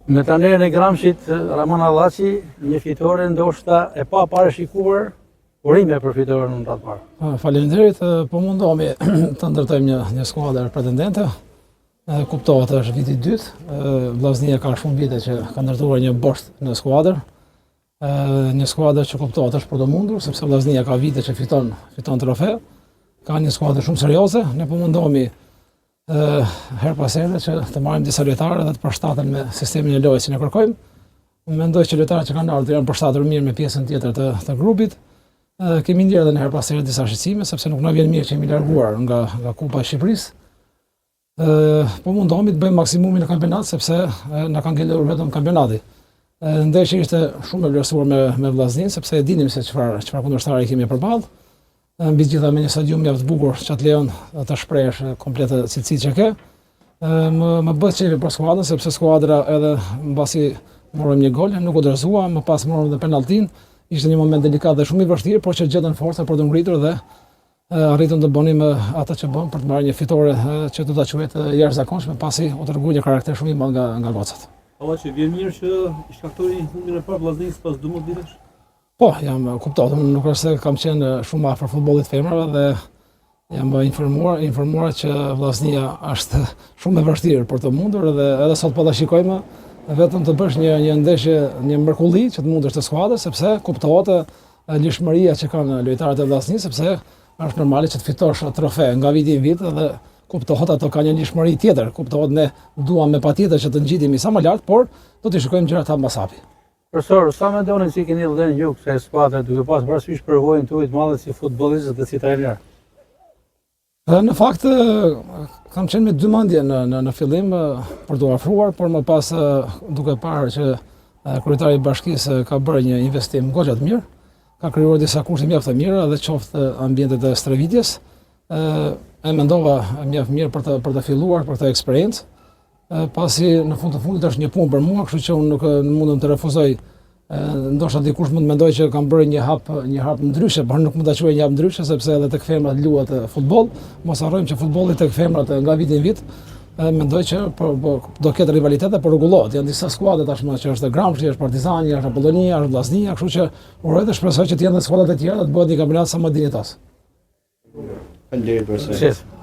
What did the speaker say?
Me trajnerin e Gramshit, Ramon Allaçi, një fitore ndoshta e pa parashikuar, urime për fitoren në ratë parë. Faleminderit, po mundohemi të ndërtojmë një skuadër pretendente. Kuptohet është viti i dytë, Vllaznia ka shumë vite që ka ndërtuar një borsë në skuadër. Një skuadër që kuptohet është për të mundur, sepse Vllaznia ka vite që fiton trofe. Ka një skuadër shumë serioze, ne po mundohemi her pas here që të marrim disa lojtarë dhe të përshtaten me sistemin e lojës që ne kërkojmë. Mendoj që lojtarët që kanë ardhur janë përshtatur mirë me pjesën tjetër të grupit. Kemi ndjerë edhe në her pas here disa shqetësime, sepse nuk na vjen mirë që jemi larguar nga Kupa e Shqipërisë. Po mundohemi të bëjmë maksimumin në kampionat, sepse na ka ngelur vetëm kampionati. Ndeshja ishte shumë e vlerësuar me Vllaznin, sepse e dinim se çfarë kundërshtarë kemi përballë. Mbi gjitha me një stadium mjaft bukur që të lejon të shprehësh kompletë cilësitë që ke. Më bëhet çefi për skuadrën, sepse skuadra edhe mbasi morëm një gol, nuk u dorëzua, më pas morëm edhe penalltin. Ishte një moment delikat dhe shumë i vështirë, por që gjetën forca për të ngritur dhe arritëm të bënim atë që bëm për të marrë një fitore që do ta quhet jashtëzakonshme, pasi u tregua një karakter shumë i madh nga gocat. Allaçi, vjen mirë që shkaktori humbin e parë Vllaznisë pas 12 vitesh? Po, jam kuptuar, nuk është se kam qenë shumë afër futbollit femrave dhe jam informuar që Vllaznia është shumë e vështirë për të mundur dhe edhe sot po ta shikojmë vetëm të bësh një ndeshje, një mrekulli që të mundesh të skuadrës, sepse kuptohet lishmëria që kanë lojtarët e Vllaznisë, sepse është normale që të fitosh trofe nga viti në vit dhe kuptohet ato ka një lishmëri tjetër, kuptohet ne duam me patjetër që të ngjitemi sa më lart, por do të shikojmë gjërat hap pas hapi. Profesor, sa mendoni si keni vënë ju kësaj skuadre duke pas parasysh përvojën tuaj të madhe si futbollist dhe si trajner? Në fakt kam qenë me dy mendje në fillim për të ofruar, por më pas duke parë që kryetari i bashkisë ka bërë një investim goxha të mirë, ka krijuar disa kushte mjaft të mira dhe qoftë ambientet e stërvitjes, e mendova mjaft mirë për të filluar për këtë eksperiencë. Pasi në fund të fundit është një punë për mua, kështu që unë nuk mundem të refuzoj. Ndoshta dikush mund të mendojë që kam bërë një hap ndryshe, por nuk mund ta quaj një hap ndryshe sepse edhe tek femrat luhet futboll. Mos harrojmë që futbolli tek femrat nga viti në vit mendoj që do ketë rivalitete, por rregullohet. Janë disa skuadra tashmë që është Gramshi, është Partizani, është Apollonia, është Vllaznia, kështu që uroj të shpresoj që të jenë skuadrat e tjera dhe të bëhet një kampionat sa më dinjitos. Faleminderit për